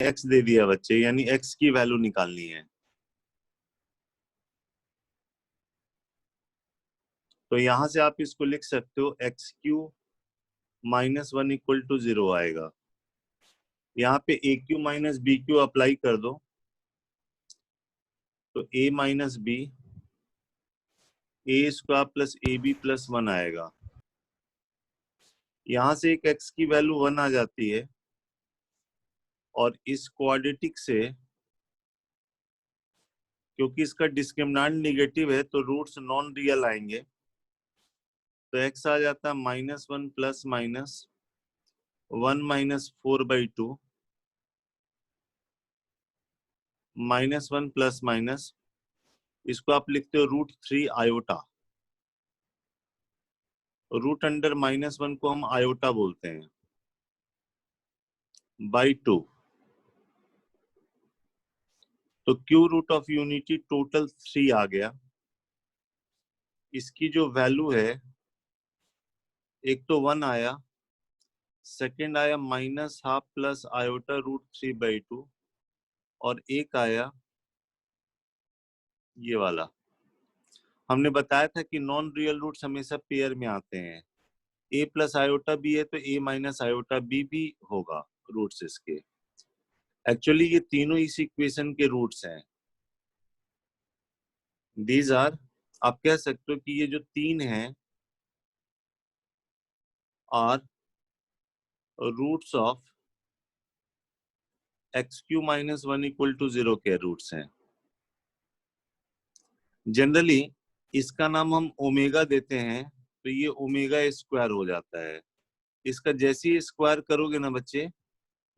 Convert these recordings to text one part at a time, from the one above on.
X दे दिया बच्चे, यानी एक्स की वैल्यू निकालनी है। तो यहां से आप इसको लिख सकते हो x Q minus 1 equal to 0 आएगा। यहाँ पे a q minus b q apply कर दो, तो a minus b a square plus a b plus 1 आएगा। यहां से एक एक्स की वैल्यू 1 आ जाती है, और इस क्वाड्रेटिक से क्योंकि इसका डिस्क्रिमिनेंट निगेटिव है तो रूट्स नॉन रियल आएंगे, तो एक्स आ जाता है -1 plus minus 1 minus 4/2 -1 plus minus, इसको आप लिखते हो √3 आयोटा। रूट अंडर -1 को हम आयोटा बोलते हैं, बाई 2। तो cube root of unity total 3 आ गया। इसकी जो वैल्यू है, एक तो 1 आया, सेकेंड आया -1/2 प्लस आयोटा √3/2, और एक आया ये वाला। हमने बताया था कि नॉन रियल रूट्स हमेशा पेयर में आते हैं। ए प्लस आयोटा बी है तो ए माइनस आयोटा बी भी होगा रूट्स इसके। एक्चुअली ये तीनों इस इक्वेशन के रूट्स हैं। दीज आर, आप कह सकते हो कि ये जो तीन हैं are roots of x Q minus 1 equal to 0 के रूट्स हैं। जनरली इसका नाम हम ओमेगा देते हैं, तो ये ओमेगा स्क्वायर हो जाता है। इसका जैसे ही स्क्वायर करोगे ना बच्चे,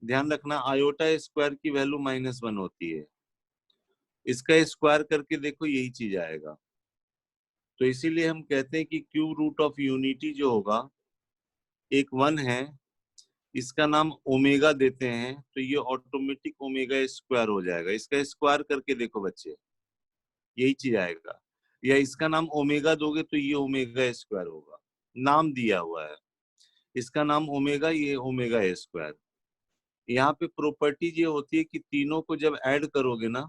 ध्यान रखना आयोटा स्क्वायर की वैल्यू -1 होती है। इसका स्क्वायर करके देखो, यही चीज आएगा। तो इसीलिए हम कहते हैं कि क्यूब रूट ऑफ यूनिटी जो होगा, एक 1 है, इसका नाम ओमेगा देते हैं, तो ये ऑटोमेटिक ओमेगा स्क्वायर हो जाएगा। इसका स्क्वायर करके देखो बच्चे, यही चीज आएगा। या इसका नाम ओमेगा दोगे तो ये ओमेगा स्क्वायर होगा, नाम दिया हुआ है। इसका नाम ओमेगा, ये ओमेगा स्क्वायर। यहाँ पे प्रॉपर्टी ये होती है कि तीनों को जब ऐड करोगे ना,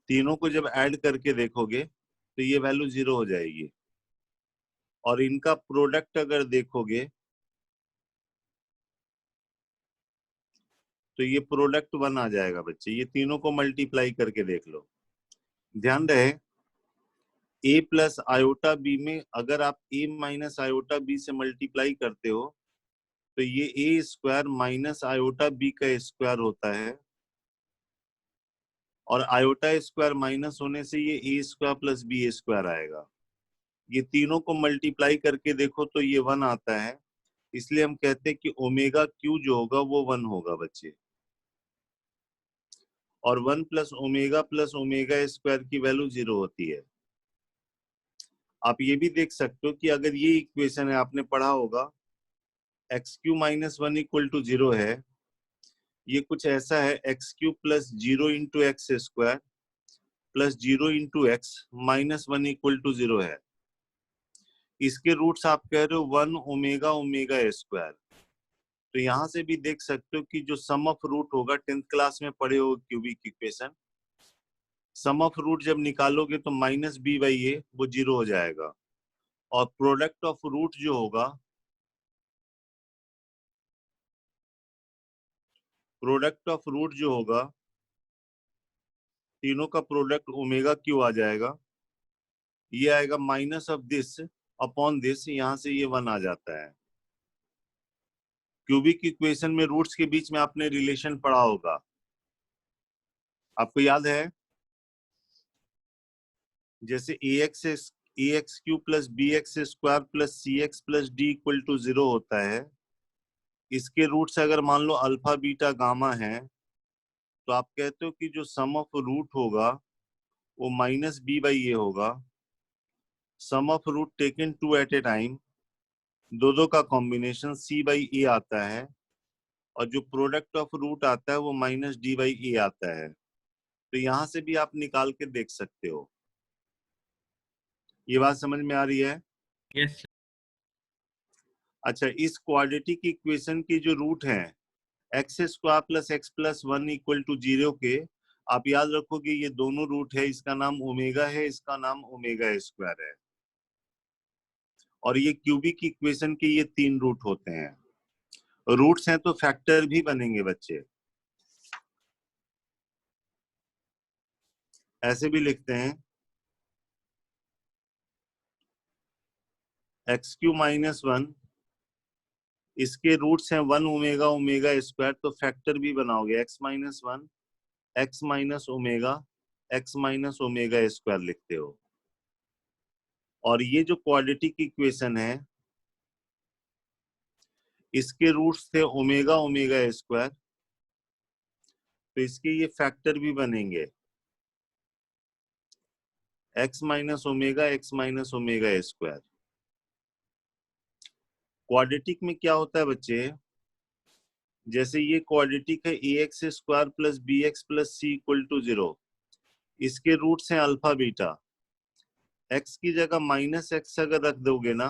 तीनों को जब ऐड करके देखोगे तो ये वैल्यू 0 हो जाएगी। और इनका प्रोडक्ट अगर देखोगे तो ये प्रोडक्ट 1 आ जाएगा बच्चे। ये तीनों को मल्टीप्लाई करके देख लो। ध्यान रहे, ए प्लस आयोटा बी में अगर आप ए माइनस आयोटा बी से मल्टीप्लाई करते हो तो ये ए स्क्वायर माइनस आयोटा बी का स्क्वायर होता है, और आयोटा स्क्वायर माइनस होने से ये ए स्क्वायर प्लस बी स्क्वायर आएगा। ये तीनों को मल्टीप्लाई करके देखो तो ये 1 आता है। इसलिए हम कहते हैं कि ओमेगा क्यू जो होगा वो 1 होगा बच्चे। और 1 प्लस ओमेगा स्क्वायर की वैल्यू 0 होती है। आप ये भी देख सकते हो कि अगर ये इक्वेशन है, आपने पढ़ा होगा, x Q minus 1 equal to 0 है, ये कुछ ऐसा है, x Q plus 0 into x square plus 0 into x minus 1 equal to 0 है। इसके रूट्स आप कह रहे हो 1 ओमेगा ओमेगा स्क्वायर। तो यहां से भी देख सकते हो कि जो सम ऑफ रूट होगा, 10th क्लास में पढ़े हो cubic equation, sum of root जब निकालोगे तो -b/a वो 0 हो जाएगा। और प्रोडक्ट ऑफ रूट जो होगा, प्रोडक्ट ऑफ रूट जो होगा, तीनों का प्रोडक्ट ओमेगा क्यू आ जाएगा। ये आएगा minus of this upon this, यहां से ये 1 आ जाता है। क्यूबिक इक्वेशन में रूट्स के बीच में आपने रिलेशन पढ़ा होगा, आपको याद है? जैसे a x Q plus b x square plus c x plus d equal to 0 होता है। इसके रूट्स अगर मान लो अल्फा बीटा गामा है, तो आप कहते हो कि जो सम ऑफ रूट होगा वो -b/a होगा। Sum of root taken two at a time, दो का कॉम्बिनेशन c/a आता है, और जो प्रोडक्ट ऑफ रूट आता है वो -d/a आता है। तो यहां से भी आप निकाल के देख सकते हो। ये बात समझ में आ रही है? यस। अच्छा, इस क्वाड्रेटिक इक्वेशन की जो रूट है x square plus x plus 1 equal to 0 के, आप याद रखोगे ये दोनों रूट है, इसका नाम ओमेगा है, इसका नाम ओमेगा स्क्वायर है। और ये क्यूबिक इक्वेशन के ये 3 रूट होते हैं। रूट्स हैं तो फैक्टर भी बनेंगे बच्चे, ऐसे भी लिखते हैं एक्स क्यू माइनस 1, इसके रूट्स हैं 1 ओमेगा ओमेगा स्क्वायर, तो फैक्टर भी बनाओगे x minus 1 x minus omega x minus omega square लिखते हो। और ये जो क्वाड्रेटिक इक्वेशन है इसके रूट्स थे ओमेगा ओमेगा स्क्वायर, तो इसके ये फैक्टर भी बनेंगे x minus omega square. Quadratic में क्या होता है बच्चे, जैसे ये क्वाड्रेटिक है a x square plus b x plus c equal to 0, इसके रूट्स हैं अल्फा बीटा। एक्स की जगह माइनस एक्स अगर रख दोगे ना,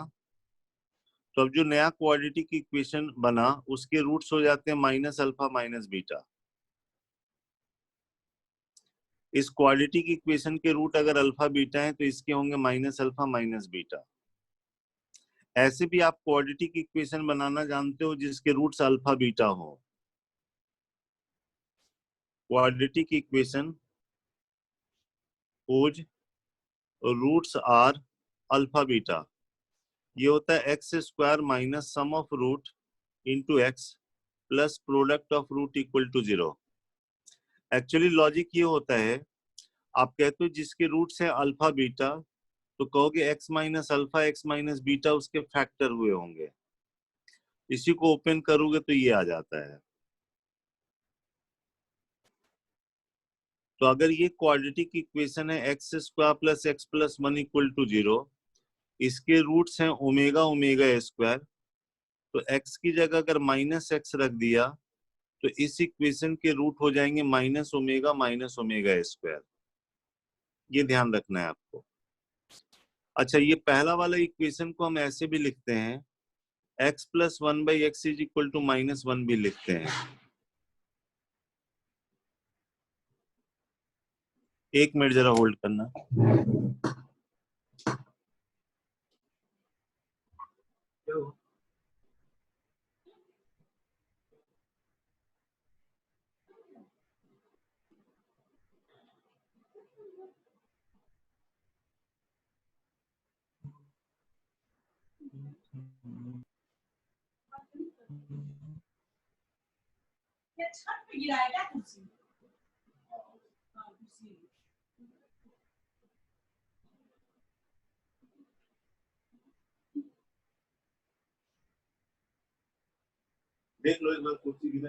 तो अब जो नया क्वाड्रेटिक इक्वेशन बना उसके रूट्स हो जाते हैं माइनस अल्फा माइनस बीटा। इस क्वाड्रेटिक इक्वेशन के रूट अगर अल्फा बीटा है तो इसके होंगे माइनस अल्फा माइनस बीटा। ऐसे भी आप क्वाड्रेटिक इक्वेशन बनाना जानते हो जिसके रूट्स अल्फा बीटा हो। Quadratic equation whose roots are alpha beta, ये होता है x square minus sum of root into x plus product of root equal to 0। Actually logic ये होता है, आप कहते हो जिसके रूट्स है अल्फा बीटा, तो कहोगे x minus alpha x minus beta उसके फैक्टर हुए होंगे। इसी को ओपन करोगे तो ये आ जाता है। तो अगर ये क्वाड्रेटिक इक्वेशन है x square plus x plus 1 equal to 0, इसके रूट्स हैं ओमेगा ओमेगा स्क्वायर, तो एक्स की जगह अगर माइनस एक्स रख दिया तो इस इक्वेशन के रूट हो जाएंगे माइनस ओमेगा स्क्वायर। ये ध्यान रखना है आपको। अच्छा, ये पहला वाला इक्वेशन को हम ऐसे भी लिखते हैं x plus 1 by x is equal to minus 1 भी लिखते हैं। एक मिनट जरा होल्ड करना। देख लो एक बार कुर्सी की।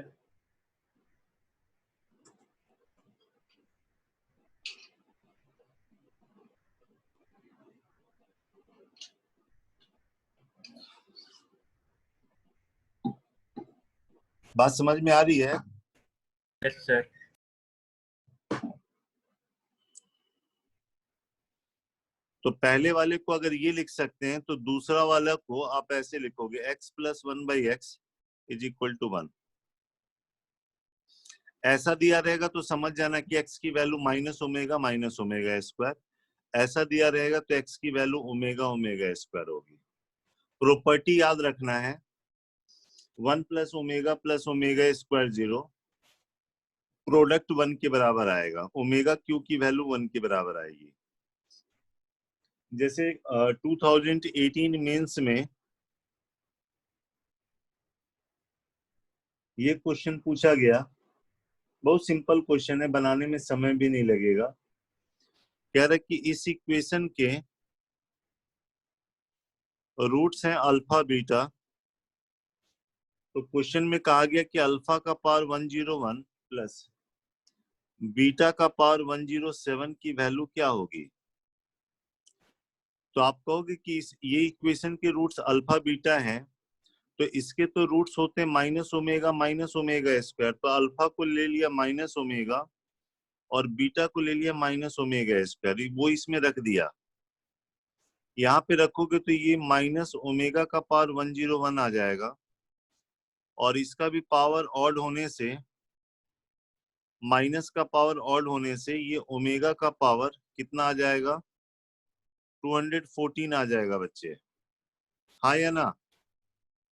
बात समझ में आ रही है? Yes sir. तो पहले वाले को अगर ये लिख सकते हैं तो दूसरा वाला को आप ऐसे लिखोगे x plus 1 by x is equal to 1। ऐसा दिया रहेगा तो समझ जाना कि एक्स की वैल्यू माइनस ओमेगा स्क्वायर, ऐसा दिया रहेगा तो एक्स की वैल्यू ओमेगा ओमेगा स्क्वायर होगी। प्रॉपर्टी याद रखना है 1 प्लस ओमेगा स्क्वायर 0, प्रोडक्ट 1 के बराबर आएगा, ओमेगा क्यू की वैल्यू 1 के बराबर आएगी। जैसे 2018 मेंस में ये क्वेश्चन पूछा गया, बहुत सिंपल क्वेश्चन है, बनाने में समय भी नहीं लगेगा। कह रहा है कि इस इक्वेशन के रूट्स हैं अल्फा बीटा, तो क्वेश्चन में कहा गया कि अल्फा का पावर 101 प्लस बीटा का पावर 107 की वैल्यू क्या होगी। तो आप कहोगे कि ये इक्वेशन के रूट्स अल्फा बीटा हैं, तो इसके तो रूट्स होते हैं माइनस ओमेगा स्क्वायर, तो अल्फा को ले लिया माइनस ओमेगा और बीटा को ले लिया माइनस ओमेगा स्क्वायर, वो इसमें रख दिया। यहाँ पे रखोगे तो ये माइनस ओमेगा का पावर 101 आ जाएगा, और इसका भी पावर ऑड होने से, माइनस का पावर ऑड होने से ये ओमेगा का पावर कितना आ जाएगा, 214 आ जाएगा बच्चे, हाँ या ना?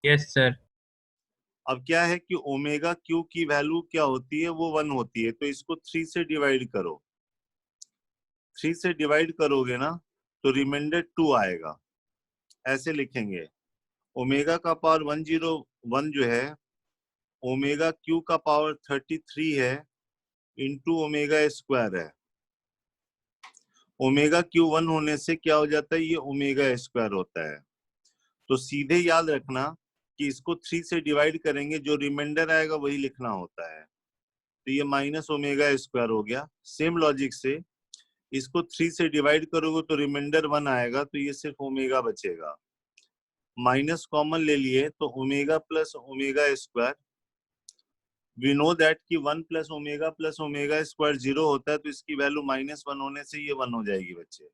Yes, sir. अब क्या है कि ओमेगा क्यू की वैल्यू क्या होती है, वो 1 होती है, तो इसको 3 से डिवाइड करो। 3 से डिवाइड करोगे ना तो रिमाइंडर 2 आएगा। ऐसे लिखेंगे, ओमेगा का पावर 101 जो है, ओमेगा क्यू का पावर 33 है, इंटू ओमेगा स्क्वायर है। ओमेगा क्यू 1 होने से क्या हो जाता है, ये ओमेगा स्क्वायर होता है। तो सीधे याद रखना कि इसको 3 से डिवाइड करेंगे, जो रिमाइंडर आएगा वही लिखना होता है। तो ये माइनस ओमेगा स्क्वायर हो गया। सेम लॉजिक से इसको 3 से डिवाइड करोगे तो रिमाइंडर 1 आएगा, तो ये सिर्फ ओमेगा बचेगा। माइनस कॉमन ले लिए तो omega plus omega square. We know that कि 1 प्लस ओमेगा स्क्वायर 0 होता है, तो इसकी वैल्यू -1 होने से ये 1 हो जाएगी बच्चे।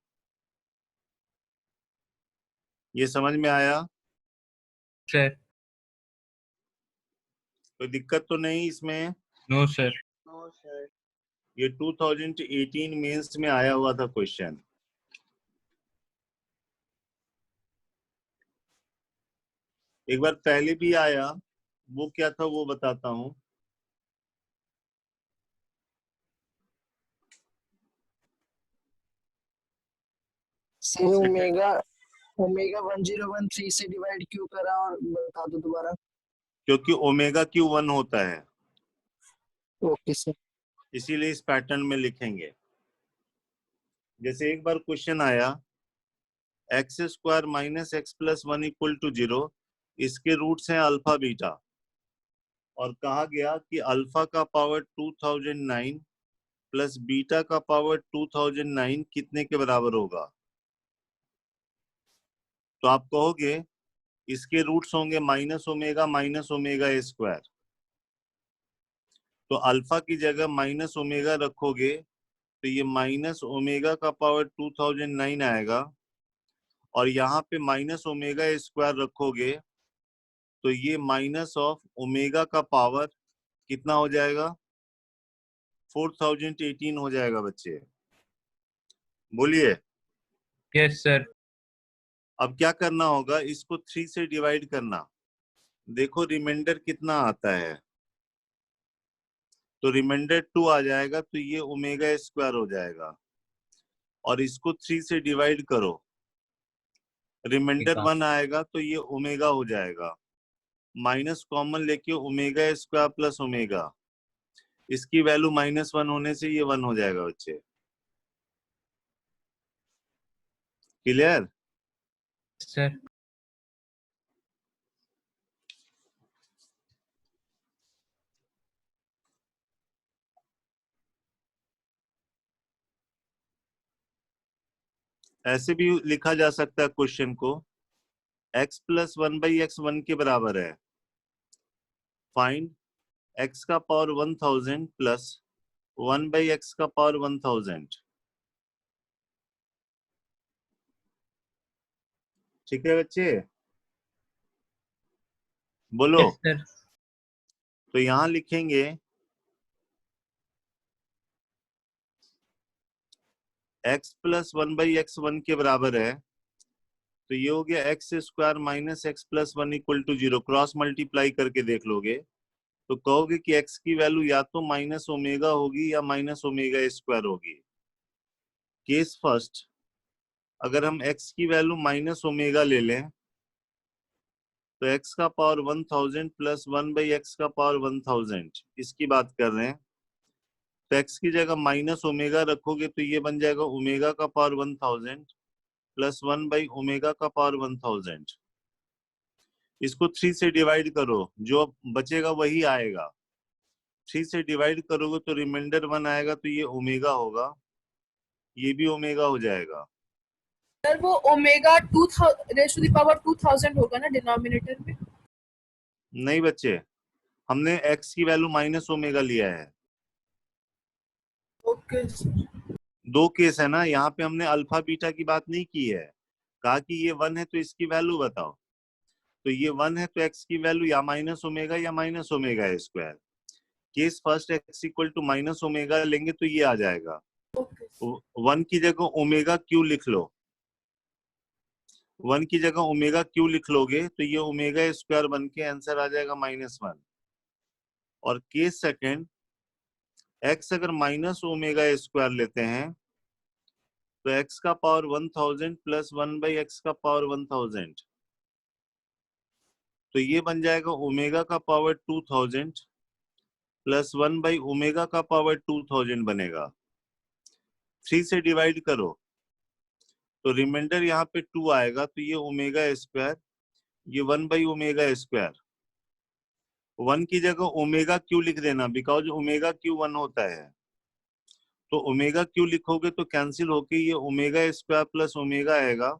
ये समझ में आया? Sir. कोई दिक्कत तो नहीं इसमें? No, sir. ये 2018 मेंस में आया हुआ था क्वेश्चन। एक बार पहले भी आया, वो क्या था वो बताता हूँ। से ओमेगा ओमेगा 1013 से डिवाइड क्यों करा, और बता दो दोबारा। क्योंकि ओमेगा क्यू 1 होता है, ओके सर। इसीलिए इस पैटर्न में लिखेंगे। जैसे एक बार क्वेश्चन आया, x square minus x plus 1 equal to 0, इसके रूट्स हैं अल्फा बीटा, और कहा गया कि अल्फा का पावर 2009 प्लस बीटा का पावर 2009 कितने के बराबर होगा। तो आप कहोगे इसके रूट्स होंगे माइनस ओमेगा स्क्वायर, तो अल्फा की जगह माइनस ओमेगा रखोगे तो ये माइनस ओमेगा का पावर 2009 आएगा, और यहाँ पे माइनस ओमेगा स्क्वायर रखोगे तो ये माइनस ऑफ ओमेगा का पावर कितना हो जाएगा, 4018 हो जाएगा बच्चे। बोलिए। Yes, sir. अब क्या करना होगा, इसको 3 से डिवाइड करना। देखो रिमाइंडर कितना आता है, तो रिमाइंडर 2 आ जाएगा, तो ये ओमेगा स्क्वायर हो जाएगा। और इसको 3 से डिवाइड करो, रिमाइंडर 1 आएगा, तो ये ओमेगा हो जाएगा। माइनस कॉमन लेके ओमेगा स्क्वायर प्लस ओमेगा, इसकी वैल्यू -1 होने से ये 1 हो जाएगा बच्चे। क्लियर? Sir. ऐसे भी लिखा जा सकता है क्वेश्चन को, x प्लस 1/x 1 के बराबर है, फाइंड x का पावर 1000 प्लस 1/x का पावर 1000। ठीक है बच्चे, बोलो। Yes, sir. तो यहां लिखेंगे x प्लस 1/x 1 के बराबर है, तो ये हो गया x square minus x plus 1 equal to 0। Cross multiply करके देख लोगे तो कहोगे कि x की वैल्यू या तो माइनस ओमेगा होगी या माइनस ओमेगा स्क्वायर होगी। केस फर्स्ट, अगर हम x की वैल्यू माइनस ओमेगा ले लें तो x का पावर 1000 प्लस 1/x का पावर 1000, इसकी बात कर रहे हैं। तो x की जगह माइनस ओमेगा रखोगे तो ये बन जाएगा ओमेगा का पावर 1000 प्लस 1/ओमेगा का पावर 1000। इसको 3 से डिवाइड करो, जो बचेगा वही आएगा। 3 से डिवाइड करोगे तो रिमाइंडर 1 आएगा, तो ये ओमेगा होगा, ये भी ओमेगा हो जाएगा। सर वो ओमेगा 2000 होगा ना डिनोमिनेटर में? नहीं बच्चे, हमने x की वैल्यू माइनस ओमेगा लिया है। Okay sir. दो केस है ना, यहाँ पे हमने अल्फा बीटा की बात नहीं की है। कहा कि ये 1 है तो इसकी वैल्यू बताओ, तो ये 1 है तो x की वैल्यू या माइनस ओमेगा या minus omega square. Case first x equal to minus omega लेंगे तो ये आ जाएगा। ओके 1 की जगह ओमेगा क्यू लिख लो, 1 की जगह ओमेगा क्यू लिख लोगे तो ये ओमेगा स्क्वायर बन के आंसर आ जाएगा -1। और केस सेकंड x अगर माइनस ओमेगा स्क्वायर लेते हैं तो x का पावर 1000 प्लस 1/x का पावर 1000, तो ये बन जाएगा ओमेगा का पावर 2000 प्लस 1/ओमेगा का पावर 2000 बनेगा। 3 से डिवाइड करो तो रिमाइंडर यहाँ पे 2 आएगा, तो ये ओमेगा स्क्वायर, ये 1/ओमेगा स्क्वायर। 1 की जगह ओमेगा क्यू लिख देना, बिकॉज ओमेगा क्यू 1 होता है, तो ओमेगा क्यू लिखोगे तो कैंसिल होके ये ओमेगा स्क्वायर प्लस ओमेगा आएगा,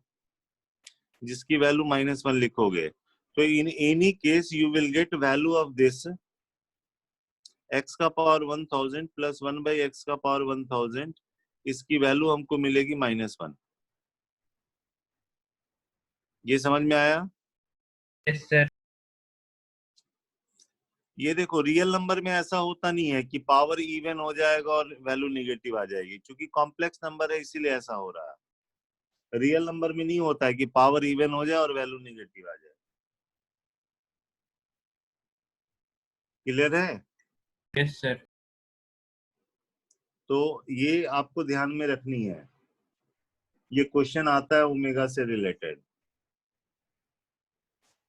जिसकी वैल्यू -1 लिखोगे। तो in any case you will get value of this x का पावर 1000 प्लस 1/x का पावर 1000, इसकी वैल्यू हमको मिलेगी -1। ये समझ में आया? Yes sir. ये देखो रियल नंबर में ऐसा होता नहीं है कि पावर इवन हो जाएगा और वैल्यू निगेटिव आ जाएगी, क्योंकि कॉम्प्लेक्स नंबर है इसीलिए ऐसा हो रहा है। रियल नंबर में नहीं होता है कि पावर इवन हो जाए और वैल्यू निगेटिव आ जाए। क्लियर है? Yes sir. तो ये आपको ध्यान में रखनी है, ये क्वेश्चन आता है ओमेगा से रिलेटेड,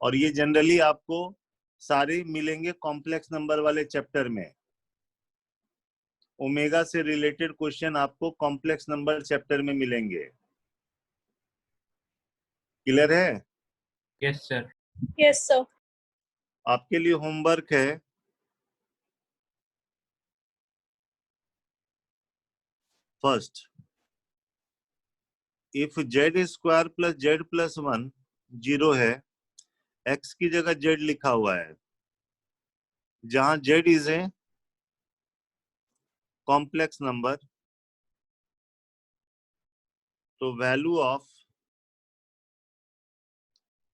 और ये जनरली आपको सारे मिलेंगे कॉम्प्लेक्स नंबर वाले चैप्टर में। ओमेगा से रिलेटेड क्वेश्चन आपको कॉम्प्लेक्स नंबर चैप्टर में मिलेंगे। क्लियर है? Yes sir. Yes sir. आपके लिए होमवर्क है, first if Z square plus z plus 1 0 है, एक्स की जगह जेड लिखा हुआ है, जहां z is a complex number, तो value of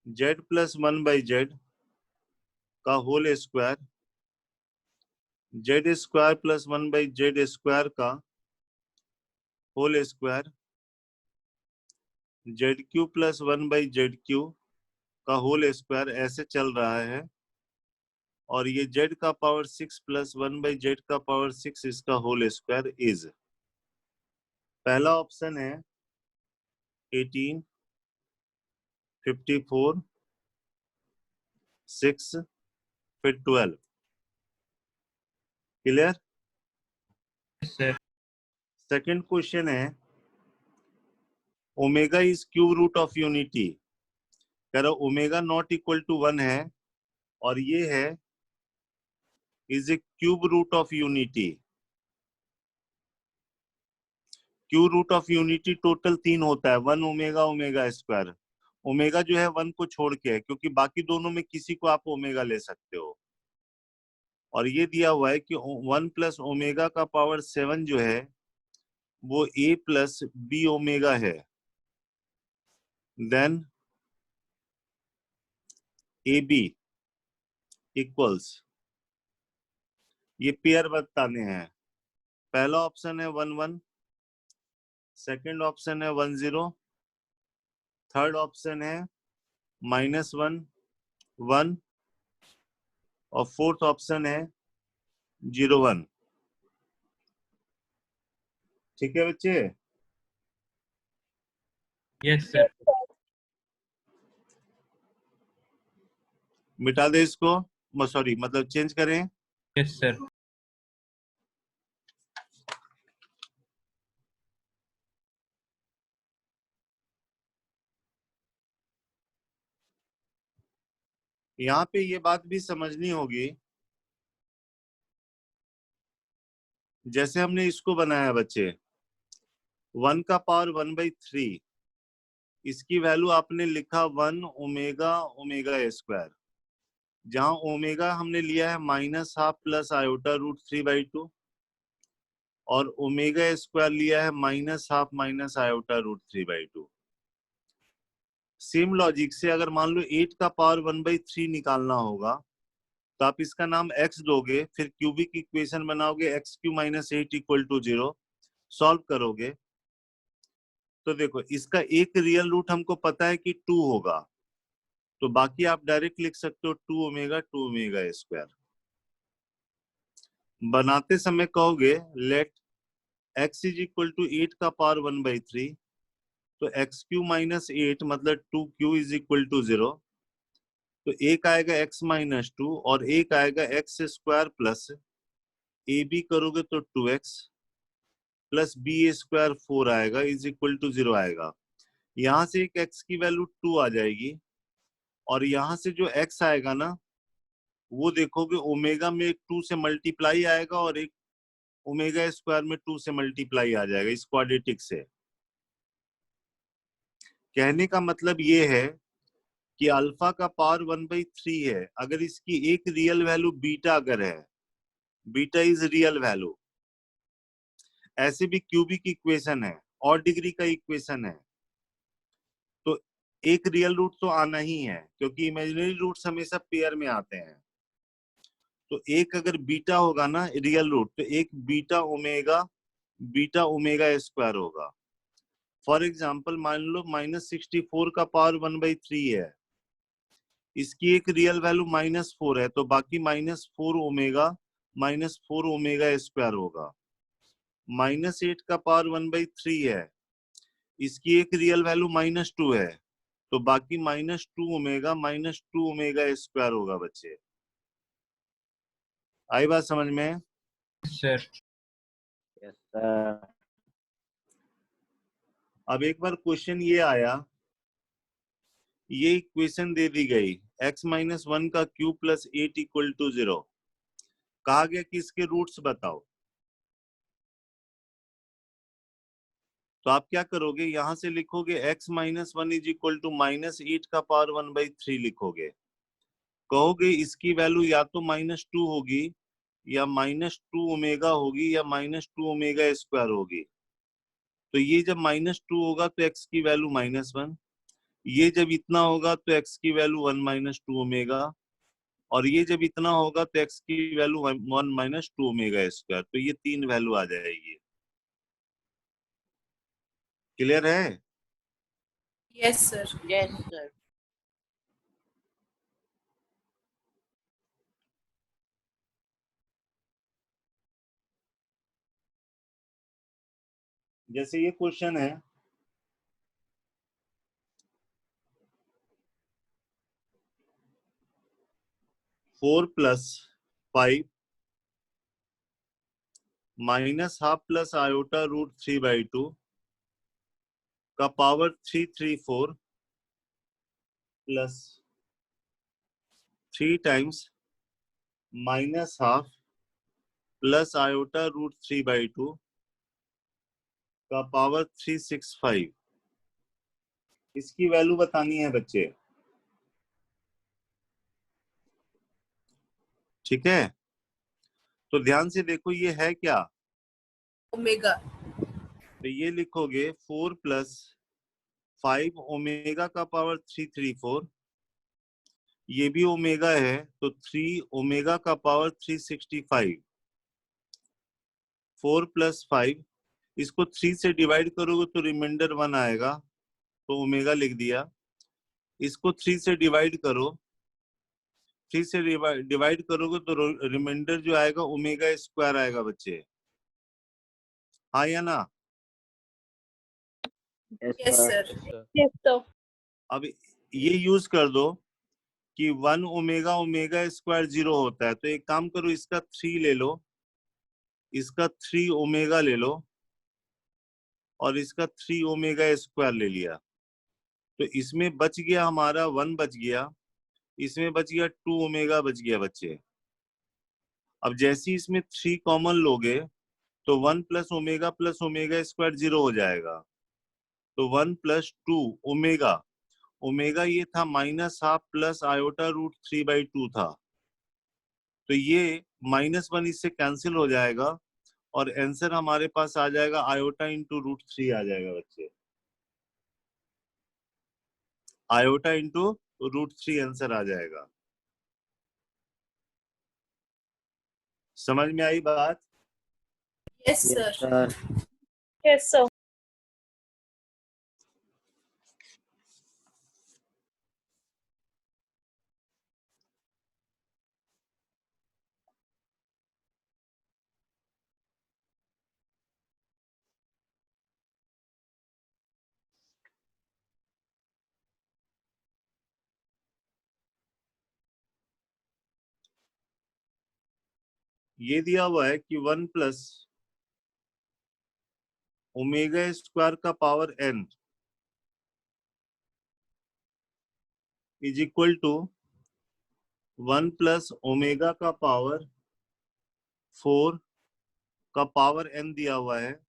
z plus 1/z का whole square, z square plus 1/z square का whole square, z q plus 1/z q का होल स्क्वायर, ऐसे चल रहा है। और ये z का पावर 6 प्लस 1/z का पावर 6 इसका होल स्क्वायर इज, पहला ऑप्शन है 18, 54, 6 फिर 12। Clear? Yes sir. Second question है omega is cube root of unity, कह रहा ओमेगा नॉट इक्वल टू 1 है और ये है is a cube root of unity. Cube root of unity total 3 होता है, 1 ओमेगा ओमेगा स्क्वायर। ओमेगा जो है 1 को छोड़ के है, क्योंकि बाकी दोनों में किसी को आप ओमेगा ले सकते हो। और ये दिया हुआ है कि 1 प्लस ओमेगा का पावर 7 जो है वो a प्लस बी ओमेगा है, देन ए बी इक्वल्स, ये पेयर बताने हैं। पहला ऑप्शन है 1 1, सेकंड ऑप्शन है 1 0, थर्ड ऑप्शन है -1 1 और फोर्थ ऑप्शन है 0 1। ठीक है बच्चे? Yes sir. मिटा दे इसको, सॉरी मतलब चेंज करें। Yes sir. यहाँ पे ये बात भी समझनी होगी, जैसे हमने इसको बनाया बच्चे 1 का पावर 1/3, इसकी वैल्यू आपने लिखा 1 ओमेगा ओमेगा स्क्वायर, जहां ओमेगा हमने लिया है -12 प्लस आयोटा रूट 3/2 और ओमेगा स्क्वायर लिया है -12 minus iota root 3/2। Same logic से अगर मान लो 8 का पावर 1/3 निकालना होगा तो आप इसका नाम x दोगे, फिर क्यूबिक इक्वेशन बनाओगे x³ - 8 = 0, सॉल्व करोगे तो देखो इसका एक रियल रूट हमको पता है कि 2 होगा, तो बाकी आप डायरेक्ट लिख सकते हो 2 ओमेगा स्क्वायर। बनाते समय कहोगे लेट x = 8 का पावर 1/3, तो x³ - 8 मतलब 2q = 0, तो एक आएगा x - 2 और एक आएगा x² प्लस ए बी करोगे तो 2x प्लस b² 4 आएगा = 0 आएगा। यहां से एक x की वैल्यू 2 आ जाएगी और यहां से जो x आएगा ना वो देखोगे ओमेगा में एक 2 से मल्टीप्लाई आएगा और एक ओमेगा स्क्वायर में 2 से मल्टीप्लाई आ जाएगा इस क्वाड्रेटिक से। कहने का मतलब ये है कि अल्फा का पावर 1/3 है, अगर इसकी एक रियल वैल्यू बीटा अगर है, बीटा इज रियल वैल्यू, ऐसे भी क्यूबिक इक्वेशन है और डिग्री का इक्वेशन है, तो एक रियल रूट तो आना ही है क्योंकि इमेजिनरी रूट्स हमेशा पेयर में आते हैं। तो एक अगर बीटा होगा ना रियल रूट, तो एक बीटा ओमेगा स्क्वायर होगा। फॉर एग्जाम्पल मान लो -64 का पावर 1/3 है, इसकी एक रियल वैल्यू -4 है, तो बाकी -4 ओमेगा स्क्वायर होगा। -8 का पावर 1/3 है, इसकी एक रियल वैल्यू -2 है, तो बाकी -2 ओमेगा स्क्वायर होगा बच्चे। आई बात समझ में? Yes, sir. Yes, sir. अब एक बार क्वेश्चन ये आया, ये इक्वेशन दे दी गई x - 1 का क्यूब प्लस 8 = 0, कहा गया कि इसके रूट्स बताओ। तो आप क्या करोगे, यहां से लिखोगे x - 1 = -8 का पावर 1/3 लिखोगे, कहोगे इसकी वैल्यू या तो -2 होगी या -2 ओमेगा होगी या -2 ओमेगा स्क्वायर होगी। तो ये जब -2 होगा तो x की वैल्यू -1, ये जब इतना होगा तो x की वैल्यू 1 - 2 ओमेगा, और ये जब इतना होगा तो x की वैल्यू 1 - 2 ओमेगा स्क्वायर, तो ये 3 वैल्यू आ जाएगी। क्लियर है? Yes, sir. Yes, sir. जैसे ये क्वेश्चन है, four plus 5 -½ plus iota root 3/2 का power 334 plus 3 times -½ plus iota root 3/2 का पावर 365, इसकी वैल्यू बतानी है बच्चे। ठीक है, तो ध्यान से देखो ये है क्या। Omega. तो ये लिखोगे 4 + 5 ओमेगा का पावर 334, ये भी ओमेगा है तो 3 ओमेगा का पावर 365, 4 + 5, इसको 3 से डिवाइड करोगे तो रिमाइंडर 1 आएगा, तो ओमेगा लिख दिया। इसको 3 से डिवाइड करो, 3 से डिवाइड करोगे तो रिमाइंडर जो आएगा ओमेगा स्क्वायर आएगा बच्चे। हाँ या ना? Yes, Yes, sir. sir. Yes, sir. अब ये यूज कर दो कि 1 ओमेगा स्क्वायर 0 होता है, तो एक काम करो इसका 3 ले लो, इसका 3 ओमेगा ले लो और इसका 3 ओमेगा स्क्वायर ले लिया, तो इसमें बच गया हमारा 1 बच गया, इसमें बच गया 2 ओमेगा बच गया बच्चे। अब जैसे इसमें 3 कॉमन लोगे तो 1 + ओमेगा स्क्वायर 0 हो जाएगा, तो 1 + 2 ओमेगा, ओमेगा ये था -½ प्लस आयोटा रूट 3/2 था, तो ये -1 इससे कैंसिल हो जाएगा और आंसर हमारे पास आ जाएगा आयोटा × रूट 3 आ जाएगा बच्चे। आयोटा इंटू √3 आंसर आ जाएगा। समझ में आई बात? Yes, sir. Yes, sir. Yes, sir. ये दिया हुआ है कि 1 प्लस ओमेगा स्क्वायर का power n is equal to 1 plus omega का पावर 4 का पावर n दिया हुआ है।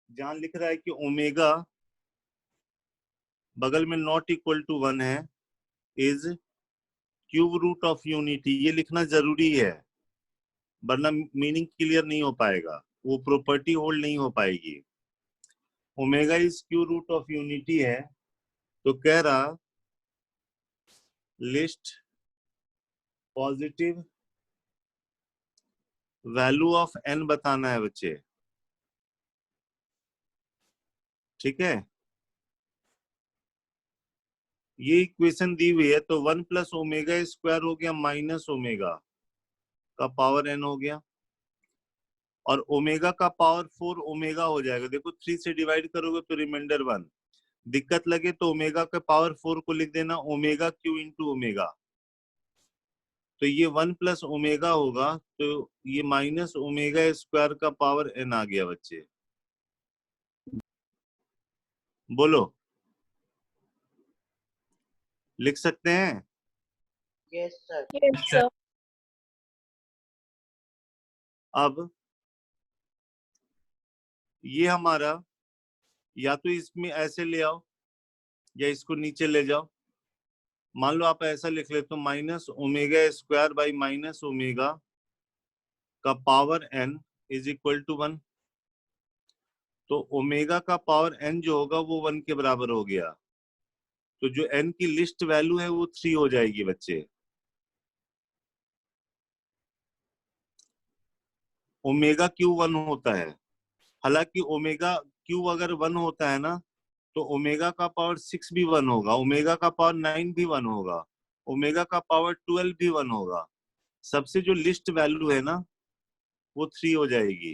जहां लिख रहा है कि ओमेगा बगल में नॉट इक्वल टू 1 है, is cube root of unity. ये लिखना जरूरी है, वरना मीनिंग क्लियर नहीं हो पाएगा, वो प्रॉपर्टी होल्ड नहीं हो पाएगी। Omega is cube root of unity है, तो कह रहा least positive value of n बताना है बच्चे, ठीक है। ये इक्वेशन दी हुई है, तो 1 प्लस ओमेगा स्क्वायर हो गया माइनस ओमेगा का पावर n हो गया, और ओमेगा का पावर 4 ओमेगा हो जाएगा। देखो 3 से डिवाइड करोगे तो रिमाइंडर 1। दिक्कत लगे तो ओमेगा के पावर 4 को लिख देना ओमेगा क्यू इंटू ओमेगा। तो ये 1 प्लस ओमेगा होगा, तो ये माइनस ओमेगा स्क्वायर का पावर n आ गया बच्चे। बोलो, लिख सकते हैं? Yes, sir. Yes, sir. अब ये हमारा, या तो इसमें ऐसे ले आओ या इसको नीचे ले जाओ। मान लो आप ऐसा लिख लेते हो minus omega square by minus omega का power n is equal to 1। तो ओमेगा का पावर n जो होगा वो 1 के बराबर हो गया, तो जो n की लिस्ट वैल्यू है वो 3 हो जाएगी बच्चे। ओमेगा क्यू 1 होता है, हालांकि ओमेगा क्यू अगर 1 होता है ना, तो ओमेगा का पावर 6 भी 1 होगा, ओमेगा का पावर 9 भी 1 होगा, ओमेगा का पावर 12 भी 1 होगा। सबसे जो लिस्ट वैल्यू है ना वो 3 हो जाएगी।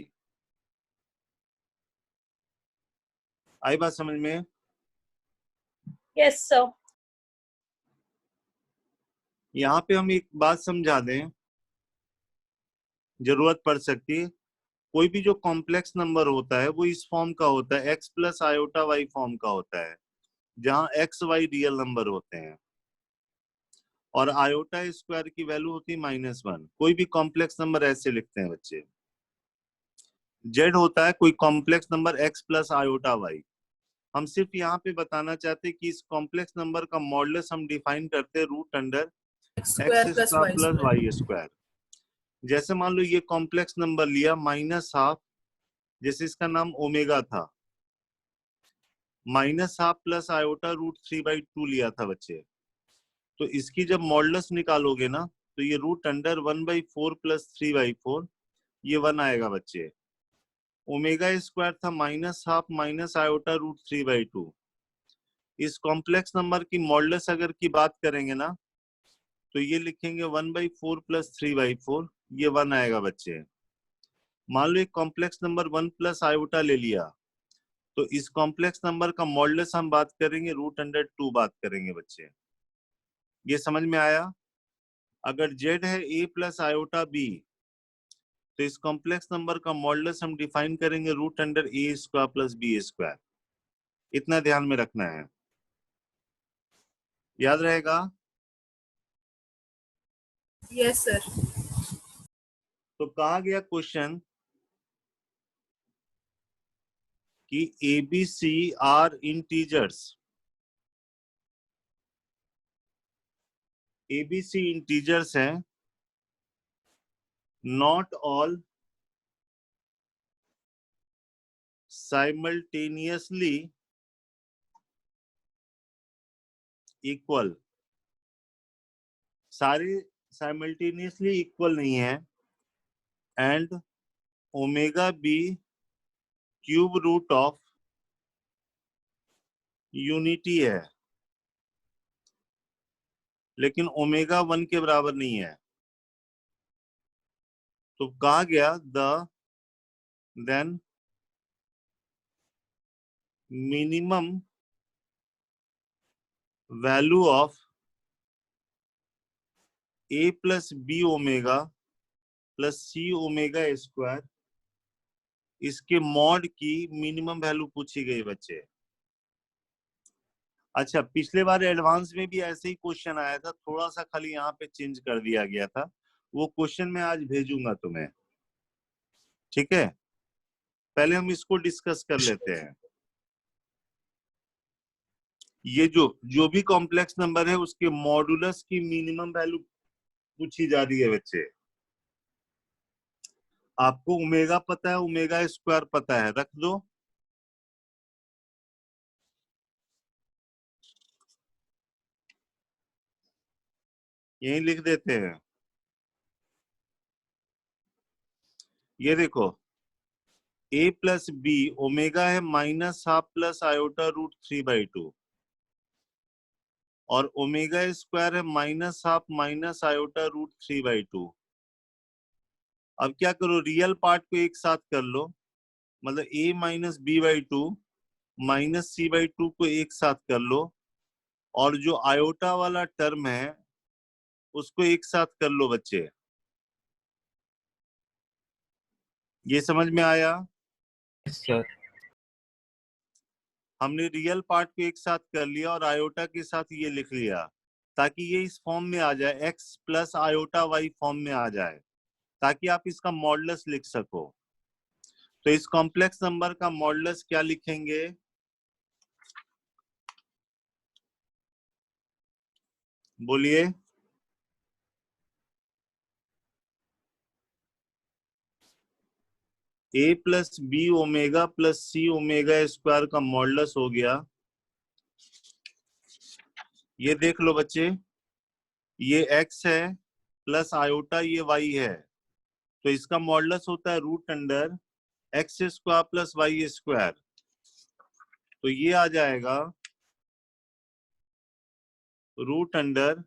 आई बात समझ में? Yes, sir. यहाँ पे हम एक बात समझा दें, जरूरत पड़ सकती है। कोई भी जो कॉम्प्लेक्स नंबर होता है वो इस फॉर्म का होता है, x plus iota y form का होता है, जहां x y रियल नंबर होते हैं और आयोटा स्क्वायर की वैल्यू होती है -1। कोई भी कॉम्प्लेक्स नंबर ऐसे लिखते हैं बच्चे। z होता है कोई complex number x plus iota y। हम सिर्फ यहाँ पे बताना चाहते हैं कि इस कॉम्प्लेक्स नंबर का मॉडुलस हम डिफाइन करते हैं root under X square x plus square Y plus square. y square. जैसे मान लो ये कॉम्प्लेक्स नंबर लिया -12, जैसे इसका नाम ओमेगा था, -12 प्लस आयोटा √3/2 लिया था बच्चे। तो इसकी जब मॉडुलस निकालोगे ना, तो ये रूट अंडर 1/4 प्लस 3/4, ये 1 आएगा बच्चे। ओमेगा स्क्वायर था -12 माइनस आयोटा √3/2। इस कॉम्प्लेक्स नंबर की मॉडुलस अगर की बात करेंगे ना, तो ये लिखेंगे 1/4 प्लस 3/4, ये 1 आएगा बच्चे। मान लो एक कॉम्प्लेक्स नंबर 1 प्लस आयोटा ले लिया, तो इस कॉम्प्लेक्स नंबर का मॉडुलस हम बात करेंगे √2 बात करेंगे बच्चे। ये समझ में आया? अगर z है a प्लस आयोटा b, तो इस कॉम्प्लेक्स नंबर का मॉडुलस हम डिफाइन करेंगे √a² प्लस b²। इतना ध्यान में रखना है, याद रहेगा? Yes, sir. तो कहा गया क्वेश्चन कि ABC are integers. ABC integers हैं, नॉट ऑल simultaneously इक्वल, सारे साइमल्टेनियसली इक्वल नहीं है, and omega be cube root of unity है, लेकिन ओमेगा 1 के बराबर नहीं है। तो कहा गया then minimum value of a plus b omega plus c omega square, इसके मॉड की मिनिमम वैल्यू पूछी गई बच्चे। अच्छा, पिछले बार एडवांस में भी ऐसे ही क्वेश्चन आया था, थोड़ा सा खाली यहाँ पे चेंज कर दिया गया था। वो क्वेश्चन मैं आज भेजूंगा तुम्हें, ठीक है? पहले हम इसको डिस्कस कर लेते हैं। ये जो भी कॉम्प्लेक्स नंबर है उसके मॉडुलस की मिनिमम वैल्यू पूछी जा रही है बच्चे। आपको ओमेगा पता है, ओमेगा स्क्वायर पता है, रख दो। यही लिख देते हैं। ये देखो, a प्लस बी ओमेगा है -12 प्लस आयोटा रूट 3/2, और ओमेगा स्क्वायर है -12 माइनस आयोटा रूट 3/2। अब क्या करो, रियल पार्ट को एक साथ कर लो, मतलब a minus b/2 minus c/2 को एक साथ कर लो, और जो आयोटा वाला टर्म है उसको एक साथ कर लो बच्चे। ये समझ में आया? Yes sir. हमने रियल पार्ट को एक साथ कर लिया और आयोटा के साथ ये लिख लिया, ताकि ये इस फॉर्म में आ जाए, x plus iota y form में आ जाए, ताकि आप इसका मॉडुलस लिख सको। तो इस कॉम्प्लेक्स नंबर का मॉडुलस क्या लिखेंगे? बोलिए। a plus b omega plus c omega square का मॉडुलस हो गया, ये देख लो बच्चे, ये x है प्लस आयोटा ये y है, तो इसका मॉडुलस होता है root under x square plus y square. तो ये आ जाएगा root under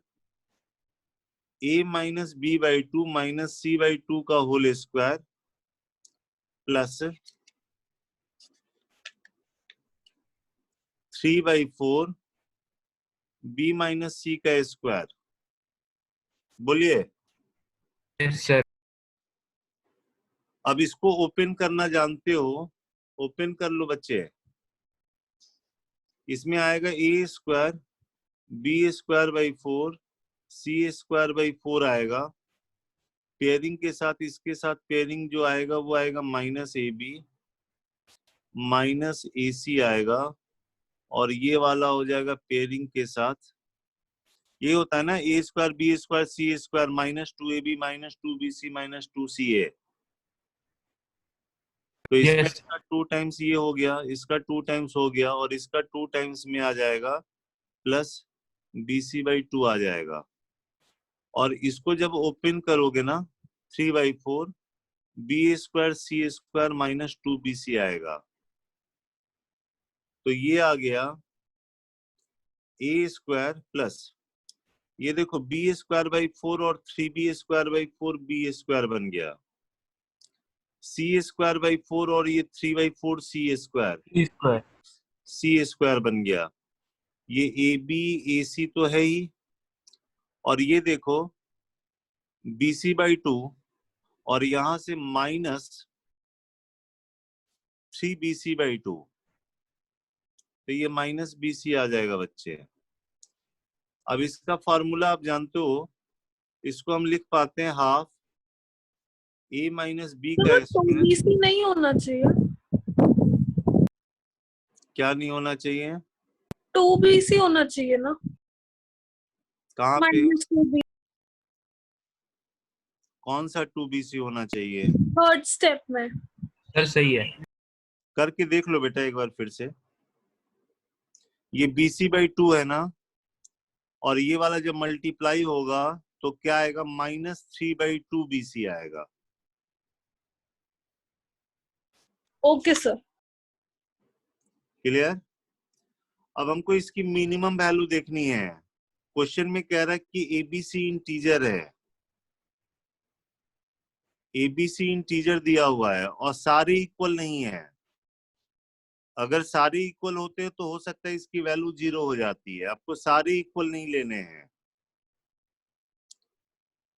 a minus b/2 minus c/2 का whole square plus 3/4 b minus c का स्क्वायर। बोलिए। Yes sir. अब इसको ओपन करना जानते हो, ओपन कर लो बच्चे। इसमें आएगा a square b square by 4 c square by 4 आएगा। पेयरिंग के साथ इसके साथ पेयरिंग जो आएगा वो आएगा -ab माइनस ac आएगा, और ये वाला हो जाएगा पेयरिंग के साथ, ये होता है ना a square b square c square -2ab minus 2bc minus 2ca। तो इसमें Yes. इसका 2 टाइम्स ये हो गया, इसका 2 टाइम्स हो गया, और इसका 2 टाइम्स में आ जाएगा प्लस bc/2 आ जाएगा। और इसको जब ओपन करोगे ना 3/4 b square c square minus 2bc आएगा। तो ये आ गया a स्क्वायर प्लस, ये देखो b स्क्वायर बाई 4 और 3b square by 4 b square बन गया, c स्क्वायर बाई 4 और ये 3/4 c स्क्वायर c स्क्वायर बन गया। ये ab ac तो है ही, और ये देखो bc/2 और यहां से माइनस 3bc/2, तो ये माइनस bc आ जाएगा बच्चे। अब इसका फॉर्मूला आप जानते हो, इसको हम लिख पाते हैं हाफ a माइनस b का स्क्वायर। बीसी नहीं होना चाहिए, क्या नहीं होना चाहिए? 2BC होना चाहिए ना। कहाँ पे? -2B कौन सा 2bc होना चाहिए? थर्ड स्टेप में। सर सही है। करके देख लो बेटा एक बार फिर से। ये bc/2 है ना, और ये वाला जब मल्टीप्लाई होगा तो क्या आएगा, -3/2 BC आएगा। Okay sir. क्लियर? अब हमको इसकी मिनिमम वैल्यू देखनी है। क्वेश्चन में कह रहा है कि एबीसी इंटीजर है, एबीसी इंटीजर दिया हुआ है और सारे इक्वल नहीं है। अगर सारे इक्वल होते तो हो सकता है इसकी वैल्यू 0 हो जाती है। आपको सारे इक्वल नहीं लेने हैं,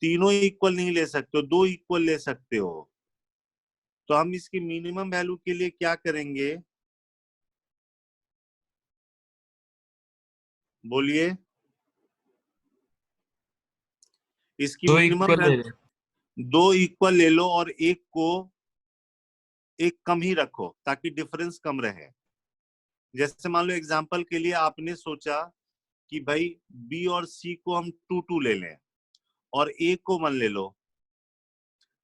तीनों इक्वल नहीं ले सकते हो, 2 इक्वल ले सकते हो। तो हम इसकी मिनिमम वैल्यू के लिए क्या करेंगे, बोलिए? इसकी दो मिनिमम इक्वल ले वैल्यू लें। 2 इक्वल ले लो और एक कम ही रखो ताकि डिफरेंस कम रहे। जैसे मान लो एग्जांपल के लिए आपने सोचा कि भाई बी और सी को हम 2 ले लें और ए को 1 ले लो,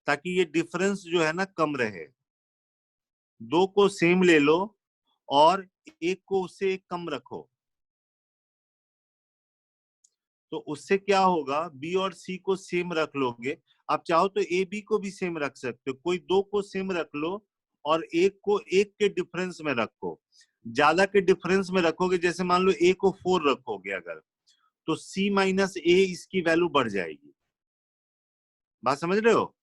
ताकि ये डिफरेंस जो है ना कम रहे। 2 को सेम ले लो और एक को उससे एक कम रखो, तो उससे क्या होगा, बी और सी को सेम रख लोगे। आप चाहो तो ए बी को भी सेम रख सकते हो, कोई 2 को सेम रख लो और एक को एक के डिफरेंस में रखो। ज्यादा के डिफरेंस में रखोगे, जैसे मान लो ए को 4 रखोगे अगर, तो सी माइनस ए इसकी वैल्यू बढ़ जाएगी। बात समझ रहे हो?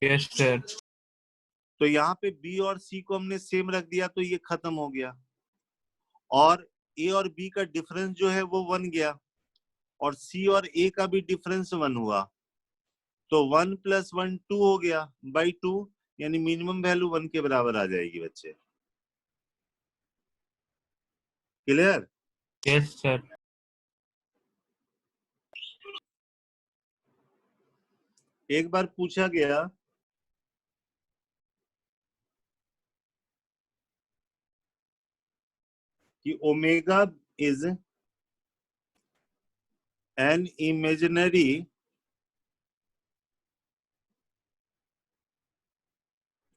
Yes sir. तो यहाँ पे बी और सी को हमने सेम रख दिया तो ये खत्म हो गया, और ए और बी का डिफरेंस जो है वो 1 गया, और सी और ए का भी डिफरेंस 1 हुआ, तो 1 + 1 2 हो गया बाई 2, यानी मिनिमम वैल्यू 1 के बराबर आ जाएगी बच्चे। क्लियर? Yes sir. एक बार पूछा गया कि omega is an imaginary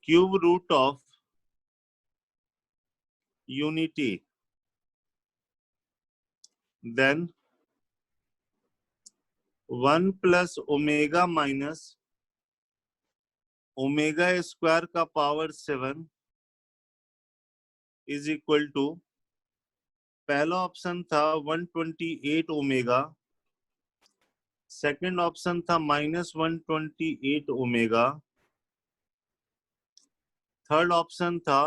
cube root of unity, then 1 + omega minus omega square का पावर 7 इज इक्वल टू, पहला ऑप्शन था 128 ओमेगा, सेकंड ऑप्शन था -128 ओमेगा, थर्ड ऑप्शन था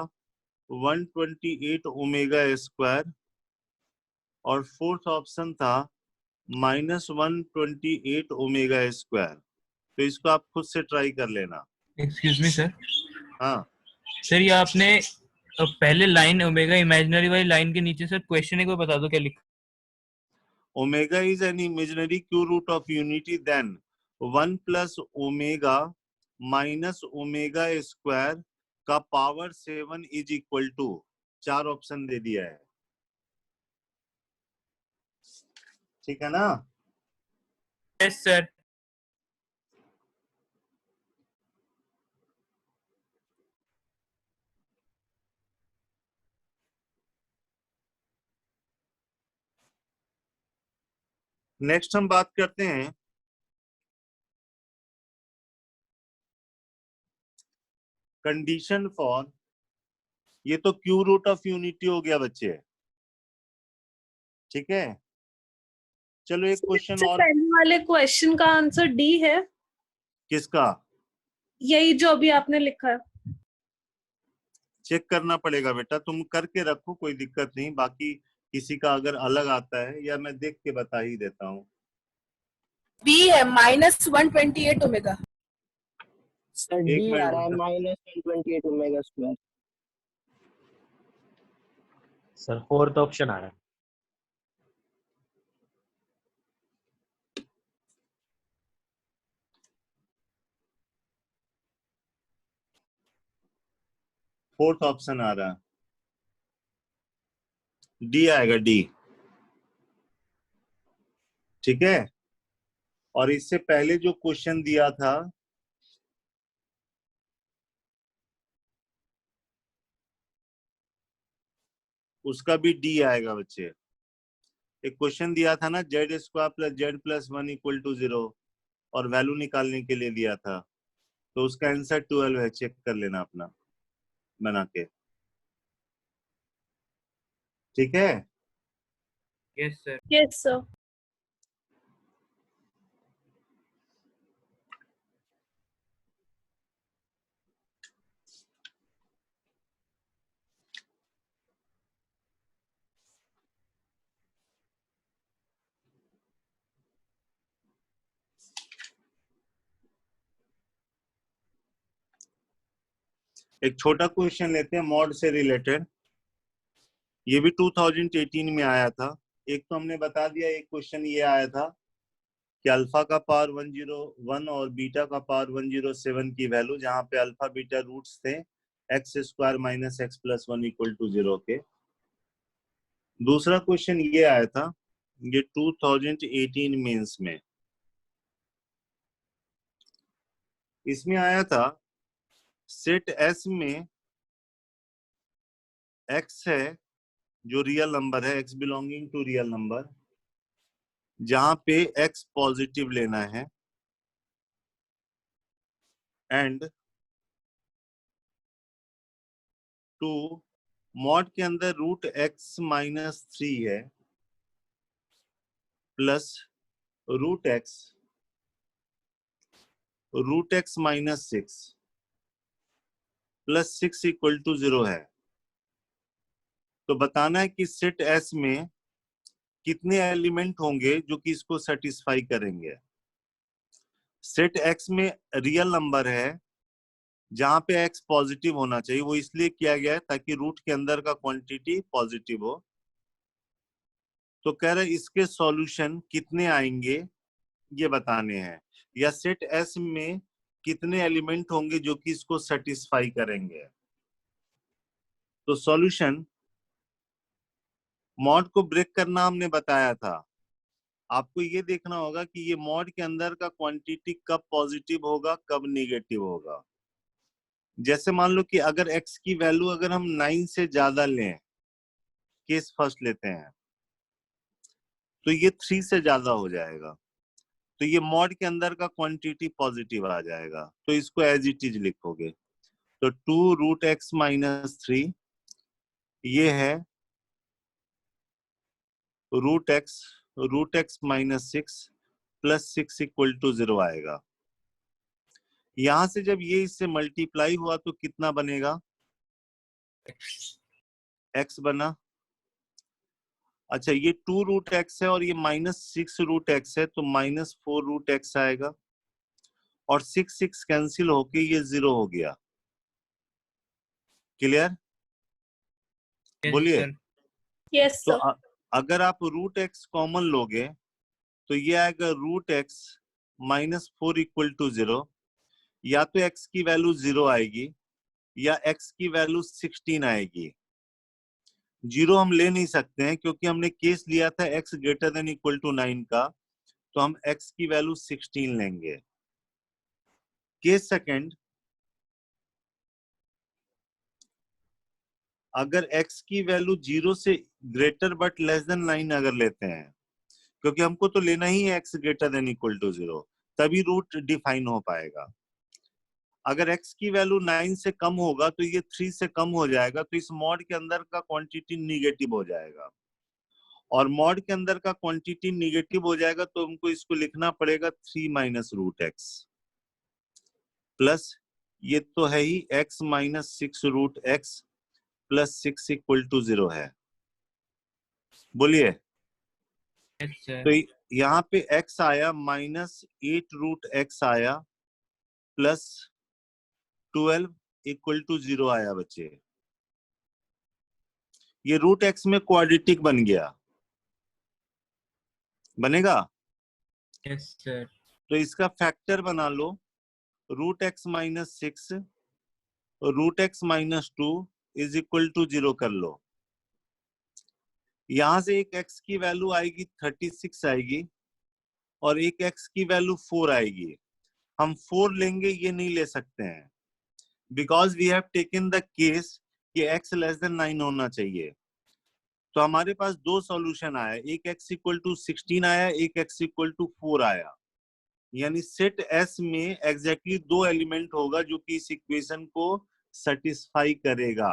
128 ओमेगा स्क्वायर, और फोर्थ ऑप्शन था -128 ओमेगा स्क्वायर। तो इसको आप खुद से ट्राई कर लेना। Excuse me sir. हाँ, सर ये आपने पहले लाइन ओमेगा इमेजिनरी वाली लाइन के नीचे सर क्वेश्चन एक बार बता दो क्या लिखा। Omega is an imaginary cube root of unity, then 1 + omega minus omega square का power 7 is equal to, 4 option दे दिया है। ठीक है ना? Yes sir. नेक्स्ट हम बात करते हैं कंडीशन फॉर, ये तो क्यू रूट ऑफ यूनिटी हो गया बच्चे, ठीक है। चलो एक क्वेश्चन सबसे और। पहले वाले क्वेश्चन का आंसर डी है, किसका? यही जो अभी आपने लिखा है। चेक करना पड़ेगा बेटा, तुम करके रखो, कोई दिक्कत नहीं। बाकी किसी का अगर अलग आता है या मैं देख के बता ही देता हूँ। बी है -128 ओमेगा। सर एक डी आ रहा है minute, -128 omega square. Sir fourth option आ रहा है। फोर्थ ऑप्शन आ रहा है, डी आएगा, डी। ठीक है। और इससे पहले जो क्वेश्चन दिया था उसका भी डी आएगा बच्चे। एक क्वेश्चन दिया था ना, z square plus z plus 1 equal to 0 और वैल्यू निकालने के लिए दिया था, तो उसका आंसर 12 है, चेक कर लेना अपना बना के, ठीक है। Yes sir. Yes sir. एक छोटा क्वेश्चन लेते हैं मॉड से रिलेटेड, ये भी 2018 में आया था। एक तो हमने बता दिया, एक क्वेश्चन ये आया था कि अल्फा का पावर 101 और बीटा का पावर 107 की वैल्यू, जहां पे अल्फा बीटा रूट्स थे x square minus x plus 1 equal to 0 के। दूसरा क्वेश्चन ये आया था, ये 2018 मेंस में, इसमें आया था सेट एस में एक्स है जो रियल नंबर है, x belonging to real number, जहां पे एक्स पॉजिटिव लेना है एंड टू मॉड के अंदर रूट एक्स माइनस 3 है plus root x minus 6 plus 6 equal to 0 है। तो बताना है कि सेट एस में कितने एलिमेंट होंगे जो कि इसको सेटिस्फाई करेंगे। सेट एक्स में रियल नंबर है जहां पे एक्स पॉजिटिव होना चाहिए, वो इसलिए किया गया है ताकि रूट के अंदर का क्वांटिटी पॉजिटिव हो। तो कह रहे इसके सॉल्यूशन कितने आएंगे ये बताने हैं, या सेट एस में कितने एलिमेंट होंगे जो कि इसको सेटिस्फाई करेंगे। तो सॉल्यूशन, मॉड को ब्रेक करना हमने बताया था, आपको ये देखना होगा कि ये मॉड के अंदर का क्वांटिटी कब पॉजिटिव होगा कब नेगेटिव होगा। जैसे मान लो कि अगर x की वैल्यू अगर हम 9 से ज्यादा लें, केस फर्स्ट लेते हैं, तो ये 3 से ज्यादा हो जाएगा, तो ये मॉड के अंदर का क्वांटिटी पॉजिटिव आ जाएगा, तो इसको एज इट इज लिखोगे। तो 2 रूट एक्स माइनस 3 ये है root x minus 6 plus 6 equal to 0 आएगा। यहां से जब ये इससे मल्टीप्लाई हुआ तो कितना बनेगा, x बना। अच्छा, ये 2 रूट एक्स है और ये माइनस 6 रूट एक्स है, तो माइनस 4 रूट एक्स आएगा, और 6 कैंसिल होके ये 0 हो गया। क्लियर? बोलिए। यस तो सर। अगर आप रूट एक्स कॉमन लोगे तो ये आएगा root x minus 4 equal to 0। या तो x की वैल्यू 0 आएगी या x की वैल्यू 16 आएगी। 0 हम ले नहीं सकते हैं क्योंकि हमने केस लिया था x greater than equal to 9 का, तो हम x की वैल्यू 16 लेंगे। केस सेकंड, अगर x की वैल्यू 0 से ग्रेटर बट लेस देन 9 अगर लेते हैं, क्योंकि हमको तो लेना ही है x greater than equal to 0, तभी रूट डिफाइन हो पाएगा। अगर x की वैल्यू 9 से कम होगा तो ये 3 से कम हो जाएगा, तो इस मॉड के अंदर का क्वांटिटी निगेटिव हो जाएगा, और मॉड के अंदर का क्वांटिटी निगेटिव हो जाएगा तो हमको इसको लिखना पड़ेगा 3 माइनस रूट एक्स प्लस, ये तो है ही x minus 6 root x plus 6 equal to 0 है। बोलिए। तो यहाँ पे x आया माइनस 8 रूट एक्स आया प्लस 12 इक्वल टू 0 आया बच्चे। ये रूट एक्स में क्वाड्रेटिक बन गया, बनेगा। Yes sir. तो इसका फैक्टर बना लो, root x minus 6 root x minus 2 is equal to 0 कर लो। यहां से एक x की वैल्यू आएगी 36 आएगी और एक x की वैल्यू 4 आएगी। हम 4 लेंगे, ये नहीं ले सकते हैं, because we have taken the case कि x लेस देन 9 होना चाहिए। तो हमारे पास दो सॉल्यूशन आया, एक x इक्वल टू 16 आया, एक x इक्वल टू 4 आया। यानी सेट S में एग्जैक्टली दो एलिमेंट होगा जो कि इस इक्वेशन को सेटिस्फाई करेगा।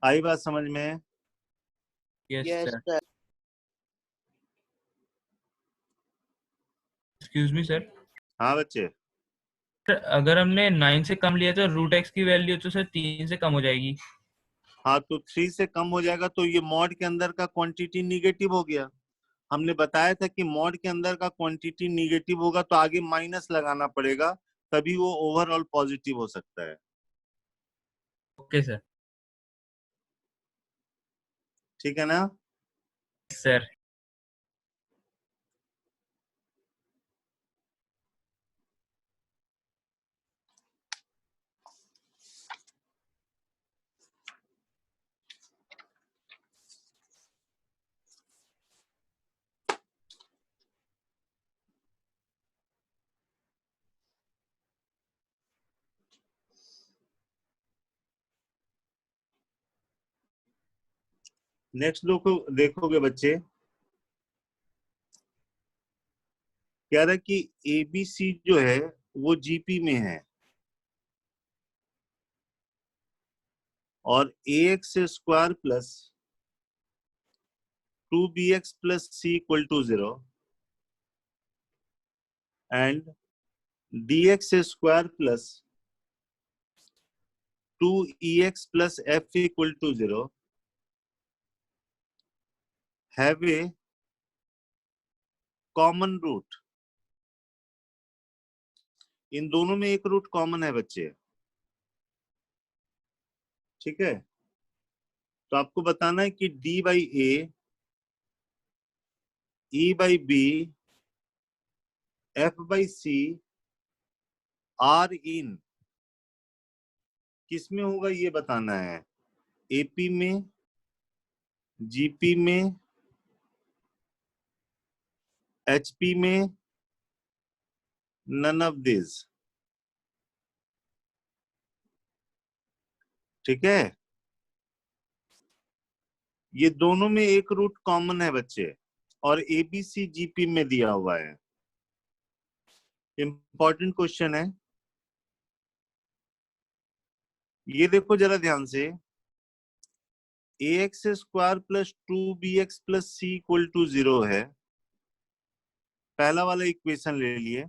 आई बात समझ में? Yes Yes, sir. sir. Excuse me sir, हाँ बच्चे, अगर हमने 9 से कम लिया तो रूट एक्स की वैल्यू तो सर 3 से कम हो जाएगी। हाँ तो 3 से कम हो जाएगा तो ये मॉड के अंदर का क्वांटिटी निगेटिव हो गया। हमने बताया था कि मॉड के अंदर का क्वांटिटी निगेटिव होगा तो आगे माइनस लगाना पड़ेगा, तभी वो ओवरऑल पॉजिटिव हो सकता है। Okay sir. ठीक है ना? सर नेक्स्ट देखोगे बच्चे, कह रहा है कि एबीसी जो है वो जीपी में है और ax square plus 2bx plus c equal to 0 and dx square plus 2ex plus f equal to 0 have a common root. इन दोनों में एक रूट कॉमन है बच्चे, ठीक है? तो आपको बताना है कि d by a, e by b, f by c are in किस में होगा ये बताना है, एपी में, जीपी में, एचपी में, नन ऑफ दिस। ठीक है? ये दोनों में एक रूट कॉमन है बच्चे और एबीसी जीपी में दिया हुआ है। इंपॉर्टेंट क्वेश्चन है ये, देखो जरा ध्यान से। ax square plus 2bx plus c equal to 0 है, पहला वाला इक्वेशन ले लिए।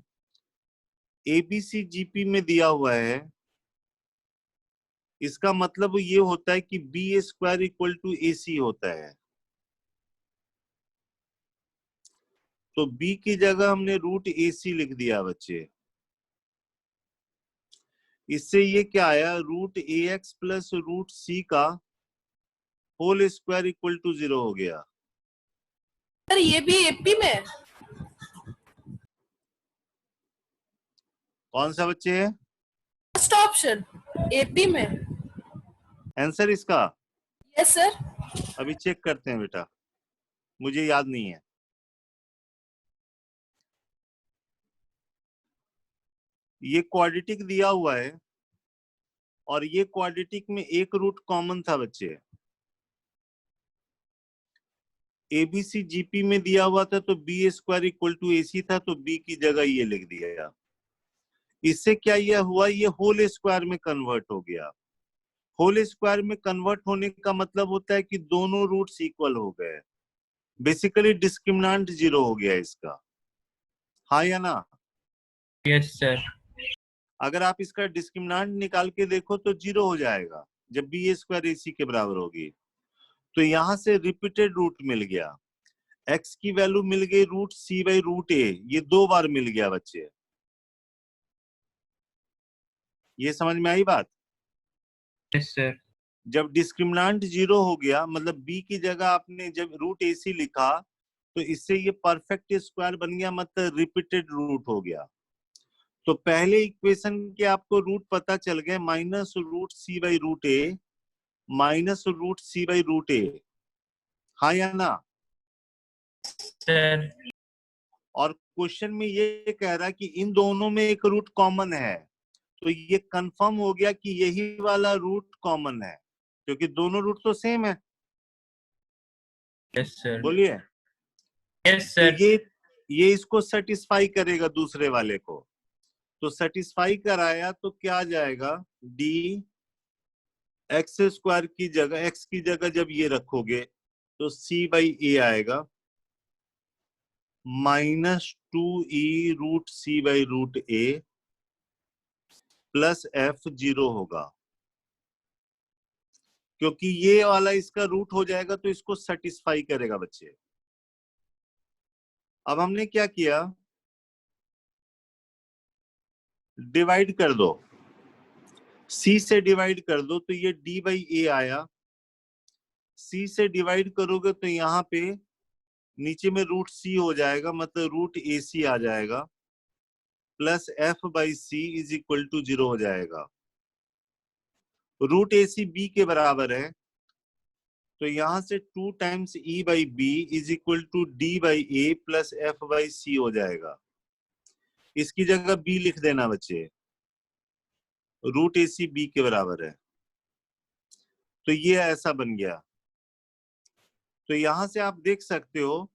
एबीसी जीपी में दिया हुआ है, इसका मतलब ये होता है कि बी स्क्वायर इक्वल टू ए सी होता है। तो b की जगह हमने रूट ए सी लिख दिया बच्चे। इससे ये क्या आया, रूट ए एक्स प्लस रूट सी का होल स्क्वायर इक्वल टू 0 हो गया। सर ये भी एपी में है? कौन सा बच्चे है फर्स्ट ऑप्शन एपी में। आंसर इसका? Yes sir. अभी चेक करते हैं बेटा, मुझे याद नहीं है। ये क्वाड्रेटिक दिया हुआ है और ये क्वाड्रेटिक में एक रूट कॉमन था बच्चे। एबीसी जीपी में दिया हुआ था तो बी स्क्वायर इक्वल टू ए सी था, तो बी की जगह ये लिख दिया। इससे क्या ये हुआ, ये होल स्क्वायर में कन्वर्ट हो गया। होल स्क्वायर में कन्वर्ट होने का मतलब होता है कि दोनों रूट्स इक्वल हो गए, बेसिकली डिस्क्रिमिनेंट 0 हो गया इसका। हाँ या ना? Yes sir. अगर आप इसका डिस्क्रिमिनेंट निकाल के देखो तो 0 हो जाएगा जब बी स्क्वायर ए सी के बराबर होगी। तो यहां से रिपीटेड रूट मिल गया, x की वैल्यू मिल गई रूट सी बाई रूट ए, ये 2 बार मिल गया बच्चे। ये समझ में आई बात? Yes sir. जब डिस्क्रिमिनेंट 0 हो गया, मतलब b की जगह आपने जब रूट ए सी लिखा तो इससे ये परफेक्ट स्क्वायर बन गया, मतलब रिपीटेड रूट हो गया। तो पहले इक्वेशन के आपको रूट पता चल गए, minus root c by root a minus root c by root a. हाँ या ना? सर और क्वेश्चन में ये कह रहा है कि इन दोनों में एक रूट कॉमन है, तो ये कंफर्म हो गया कि यही वाला रूट कॉमन है। क्योंकि दोनों रूट तो सेम है। Yes sir. बोलिए। यस तो सर। ये इसको सेटिस्फाई करेगा दूसरे वाले को। तो सेटिस्फाई कराया तो क्या आ जाएगा, डी एक्स स्क्वायर की जगह, एक्स की जगह जब ये रखोगे तो सी बाई ए आएगा, -2e√c/√a प्लस f 0 होगा। क्योंकि ये वाला इसका रूट हो जाएगा तो इसको सेटिस्फाई करेगा बच्चे। अब हमने क्या किया, डिवाइड कर दो, c से डिवाइड कर दो तो ये d बाई ए आया। c से डिवाइड करोगे तो यहाँ पे नीचे में √c हो जाएगा, मतलब √ac आ जाएगा, plus f by c is equal to 0 हो जाएगा। √ac b के बराबर है, तो यहां से 2 times e by b is equal to d by a plus f by c हो जाएगा। इसकी जगह b लिख देना बच्चे, √ac b के बराबर है। तो ये ऐसा बन गया। तो यहां से आप देख सकते हो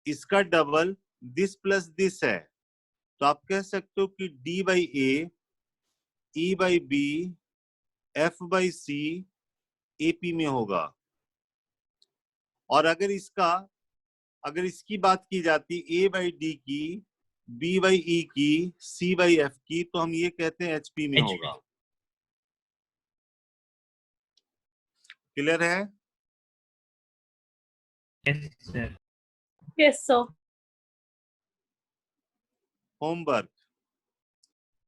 इसका डबल दिस प्लस दिस है, तो आप कह सकते हो कि d by a, e by b, f by c AP में होगा। और अगर इसकी बात की जाती A बाई डी की, B बाई E की, C बाई F की, तो हम ये कहते हैं HP में होगा। क्लियर है? Yes sir. Yes sir.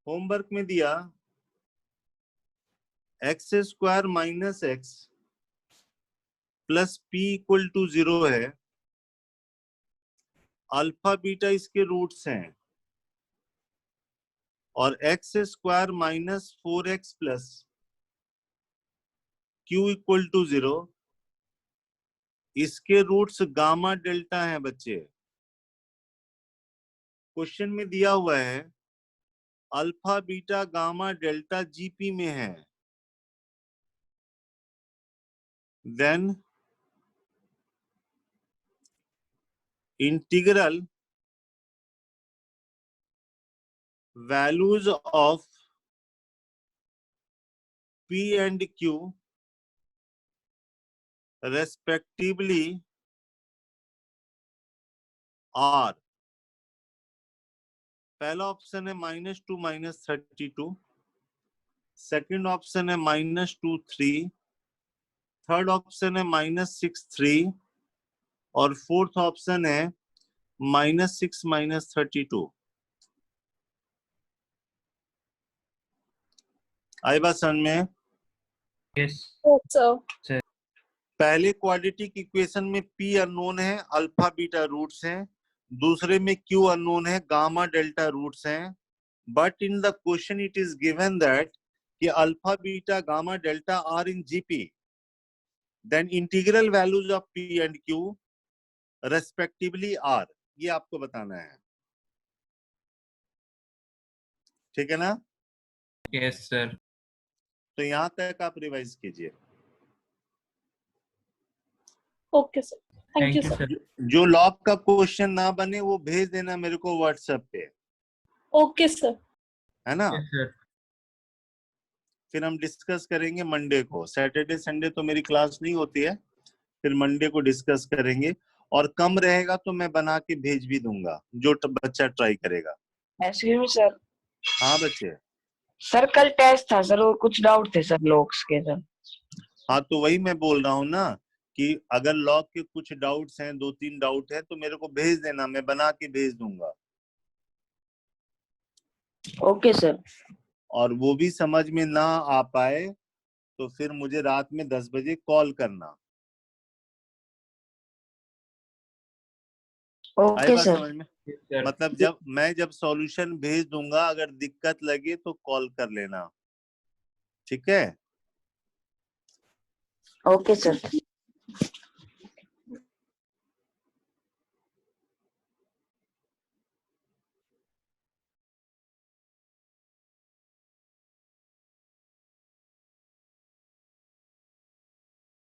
Homework में दिया x² minus x plus p equal to 0 है, अल्फा बीटा इसके रूट्स हैं, और x² minus 4x plus q equal to 0, इसके रूट्स गामा डेल्टा हैं बच्चे। क्वेश्चन में दिया हुआ है alpha beta gamma delta GP में है, then integral values of p and q respectively are. पहला ऑप्शन है -2 -32, सेकंड ऑप्शन है -2 3, थर्ड ऑप्शन है -6 3, और फोर्थ ऑप्शन है -6 -32। आई बात समझ में? Yes sir. पहले क्वाड्रेटिक इक्वेशन में p अननोन है, अल्फा बीटा रूट्स हैं, दूसरे में q अननोन है, गामा डेल्टा रूट्स हैं। But in the question it is given that कि alpha beta gamma delta are in GP, then integral values of p and q respectively are. ये आपको बताना है, ठीक है ना? Yes sir. तो यहां तक आप रिवाइज कीजिए। Okay sir, thank you sir. जो लॉग का क्वेश्चन ना बने वो भेज देना मेरे को व्हाट्सएप पे, ओके सर। है ना? Yes sir. फिर हम डिस्कस करेंगे मंडे को। सैटरडे संडे तो मेरी क्लास नहीं होती है, फिर मंडे को डिस्कस करेंगे। और कम रहेगा तो मैं बना के भेज भी दूंगा, जो बच्चा ट्राई करेगा। Excuse me sir. हाँ बच्चे। सर कल टेस्ट था सर, और कुछ डाउट थे सर लॉग्स के सर। हाँ तो वही मैं बोल रहा हूँ ना कि अगर लॉग के कुछ डाउट्स हैं, 2-3 डाउट है, तो मेरे को भेज देना, मैं बना के भेज दूंगा। Okay sir. और वो भी समझ में ना आ पाए तो फिर मुझे रात में 10 बजे कॉल करना। ओके बात सर। समझ में? मतलब जब सॉल्यूशन भेज दूंगा, अगर दिक्कत लगे तो कॉल कर लेना, ठीक है? Okay sir.